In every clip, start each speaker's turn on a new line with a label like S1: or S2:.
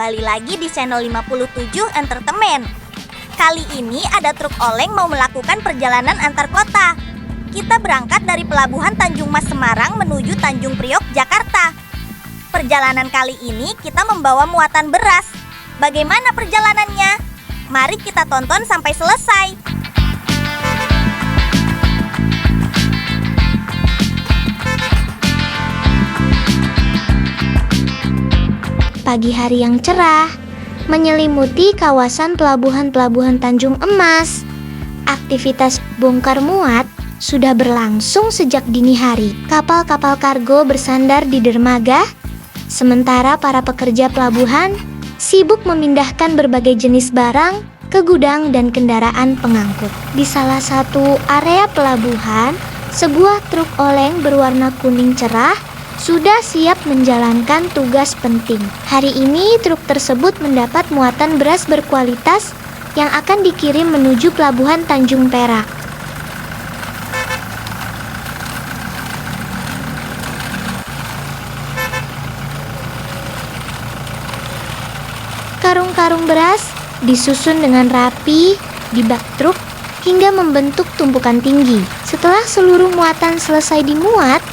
S1: kembali lagi di channel 57 Entertainment. Kali ini ada truk oleng mau melakukan perjalanan antar kota. Kita berangkat dari pelabuhan Tanjung Mas Semarang menuju Tanjung Priok, Jakarta. Perjalanan kali ini kita membawa muatan beras. Bagaimana perjalanannya? Mari kita tonton sampai selesai.
S2: Pagi hari yang cerah menyelimuti kawasan pelabuhan Tanjung Emas. Aktivitas bongkar muat sudah berlangsung sejak dini hari. Kapal-kapal kargo bersandar di dermaga, sementara para pekerja pelabuhan sibuk memindahkan berbagai jenis barang ke gudang dan kendaraan pengangkut. Di salah satu area pelabuhan, sebuah truk oleng berwarna kuning cerah sudah siap menjalankan tugas penting. Hari ini truk tersebut mendapat muatan beras berkualitas yang akan dikirim menuju pelabuhan Tanjung Perak. Karung-karung beras disusun dengan rapi di bak truk hingga membentuk tumpukan tinggi. Setelah seluruh muatan selesai dimuat,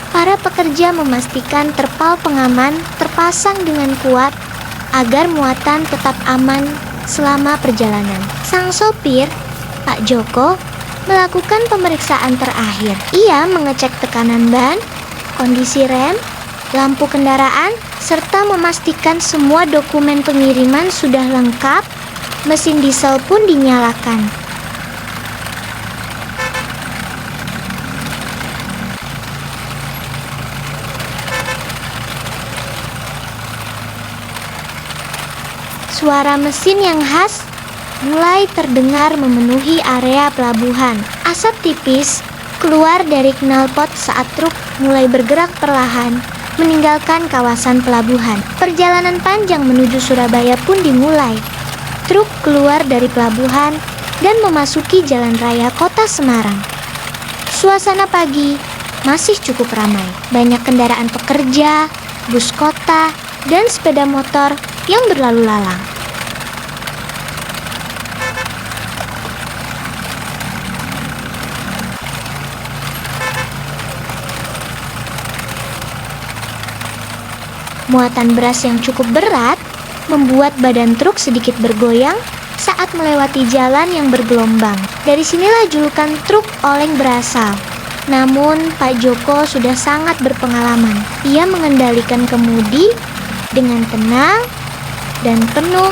S2: para pekerja memastikan terpal pengaman terpasang dengan kuat agar muatan tetap aman selama perjalanan. Sang sopir, Pak Joko, melakukan pemeriksaan terakhir. Ia mengecek tekanan ban, kondisi rem, lampu kendaraan, serta memastikan semua dokumen pengiriman sudah lengkap. Mesin diesel pun dinyalakan. Suara mesin yang khas mulai terdengar memenuhi area pelabuhan. Asap tipis keluar dari knalpot saat truk mulai bergerak perlahan meninggalkan kawasan pelabuhan. Perjalanan panjang menuju Surabaya pun dimulai. Truk keluar dari pelabuhan dan memasuki jalan raya kota Semarang. Suasana pagi masih cukup ramai. Banyak kendaraan pekerja, bus kota, dan sepeda motor yang berlalu lalang. Muatan beras yang cukup berat membuat badan truk sedikit bergoyang saat melewati jalan yang bergelombang. Dari sinilah julukan truk oleng berasal. Namun Pak Joko sudah sangat berpengalaman. Ia mengendalikan kemudi dengan tenang dan penuh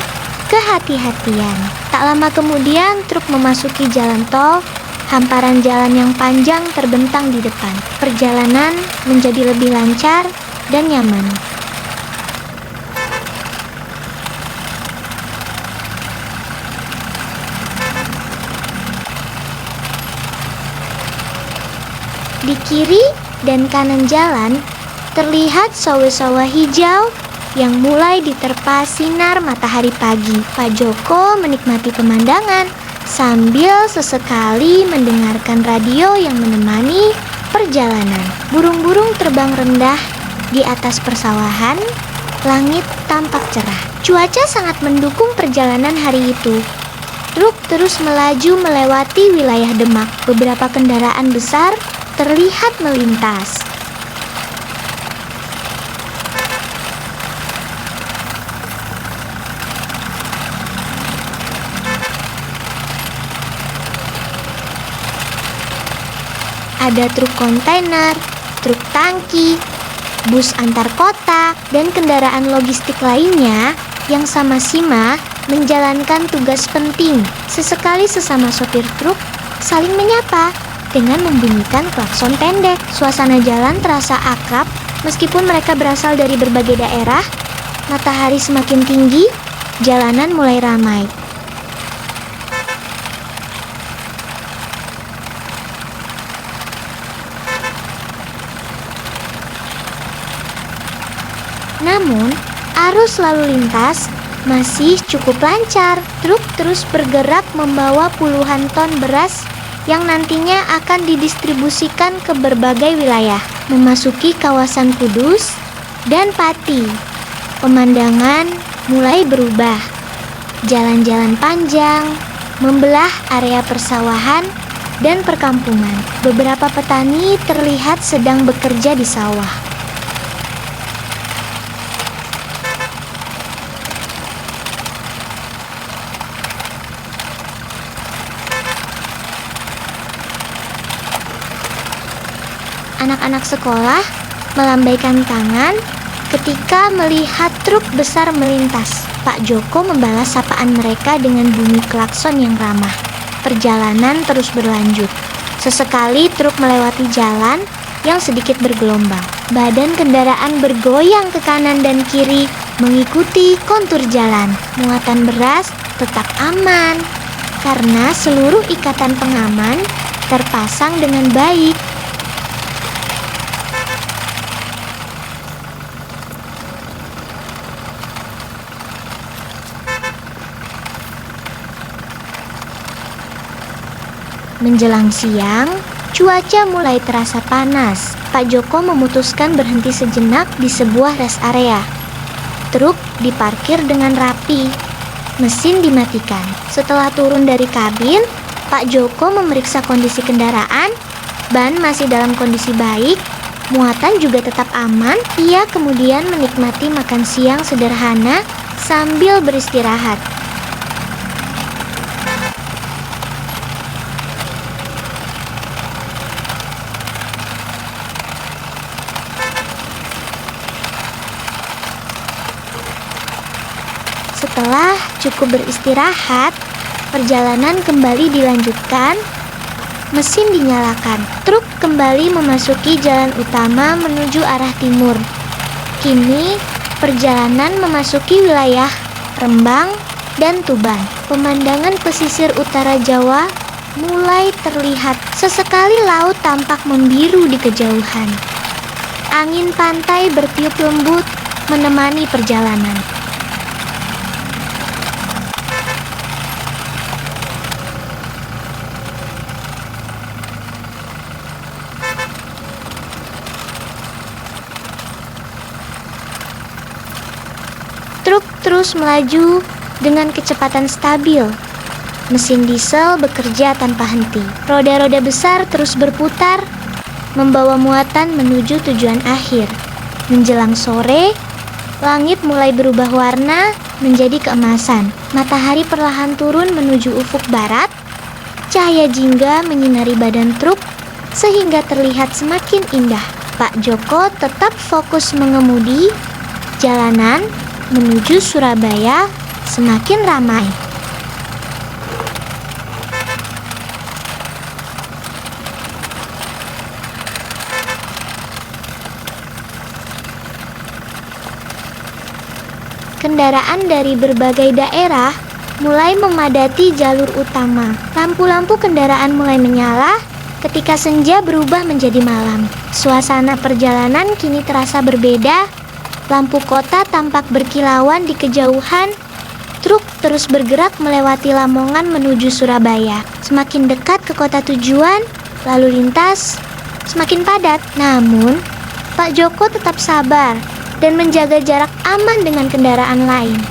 S2: kehati-hatian. Tak lama kemudian truk memasuki jalan tol. Hamparan jalan yang panjang terbentang di depan. Perjalanan menjadi lebih lancar dan nyaman. Di kiri dan kanan jalan terlihat sawah-sawah hijau yang mulai diterpa sinar matahari pagi. Pak Joko menikmati pemandangan sambil sesekali mendengarkan radio yang menemani perjalanan. Burung-burung terbang rendah di atas persawahan, langit tampak cerah. Cuaca sangat mendukung perjalanan hari itu. Truk terus melaju melewati wilayah Demak. Beberapa kendaraan besar terlihat melintas. Ada truk kontainer, truk tangki, bus antar kota, dan kendaraan logistik lainnya yang sama-sama menjalankan tugas penting. Sesekali sesama sopir truk saling menyapa dengan membunyikan klakson pendek. Suasana jalan terasa akrab meskipun mereka berasal dari berbagai daerah. Matahari semakin tinggi, jalanan mulai ramai. Namun, arus lalu lintas masih cukup lancar. Truk terus bergerak membawa puluhan ton beras yang nantinya akan didistribusikan ke berbagai wilayah. Memasuki kawasan Kudus dan Pati, pemandangan mulai berubah. Jalan-jalan panjang membelah area persawahan dan perkampungan. Beberapa petani terlihat sedang bekerja di sawah. Anak-anak sekolah melambaikan tangan ketika melihat truk besar melintas. Pak Joko membalas sapaan mereka dengan bunyi klakson yang ramah. Perjalanan terus berlanjut. Sesekali truk melewati jalan yang sedikit bergelombang. Badan kendaraan bergoyang ke kanan dan kiri mengikuti kontur jalan. Muatan beras tetap aman karena seluruh ikatan pengaman terpasang dengan baik. Menjelang siang, cuaca mulai terasa panas. Pak Joko memutuskan berhenti sejenak di sebuah rest area. Truk diparkir dengan rapi. Mesin dimatikan. Setelah turun dari kabin, Pak Joko memeriksa kondisi kendaraan. Ban masih dalam kondisi baik. Muatan juga tetap aman. Ia kemudian menikmati makan siang sederhana sambil beristirahat. Setelah cukup beristirahat, perjalanan kembali dilanjutkan. Mesin dinyalakan. Truk kembali memasuki jalan utama menuju arah timur. Kini, perjalanan memasuki wilayah Rembang dan Tuban. Pemandangan pesisir utara Jawa mulai terlihat. Sesekali laut tampak membiru di kejauhan. Angin pantai bertiup lembut menemani perjalanan. Truk terus melaju dengan kecepatan stabil. Mesin diesel bekerja tanpa henti. Roda-roda besar terus berputar, membawa muatan menuju tujuan akhir. Menjelang sore, langit mulai berubah warna menjadi keemasan. Matahari perlahan turun menuju ufuk barat. Cahaya jingga menyinari badan truk sehingga terlihat semakin indah. Pak Joko tetap fokus mengemudi. Jalanan menuju Surabaya semakin ramai. Kendaraan dari berbagai daerah mulai memadati jalur utama. Lampu-lampu kendaraan mulai menyala ketika senja berubah menjadi malam. Suasana perjalanan kini terasa berbeda. Lampu kota tampak berkilauan di kejauhan. Truk terus bergerak melewati Lamongan menuju Surabaya. Semakin dekat ke kota tujuan, lalu lintas semakin padat. Namun, Pak Joko tetap sabar dan menjaga jarak aman dengan kendaraan lain.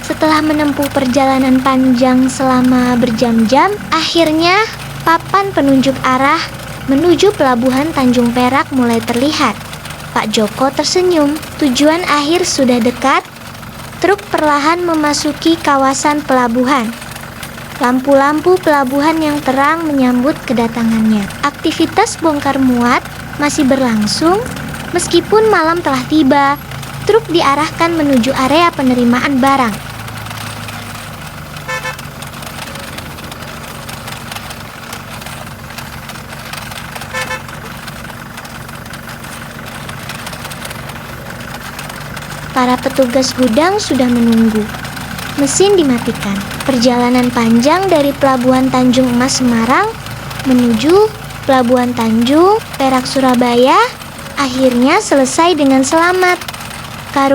S2: Setelah menempuh perjalanan panjang selama berjam-jam, akhirnya papan penunjuk arah menuju pelabuhan Tanjung Perak mulai terlihat. Pak Joko tersenyum. Tujuan akhir sudah dekat. Truk perlahan memasuki kawasan pelabuhan. Lampu-lampu pelabuhan yang terang menyambut kedatangannya. Aktivitas bongkar muat masih berlangsung meskipun malam telah tiba. Truk diarahkan menuju area penerimaan barang. Para petugas gudang sudah menunggu. Mesin dimatikan. Perjalanan panjang dari Pelabuhan Tanjung Emas Semarang menuju Pelabuhan Tanjung Perak Surabaya akhirnya selesai dengan selamat. Karung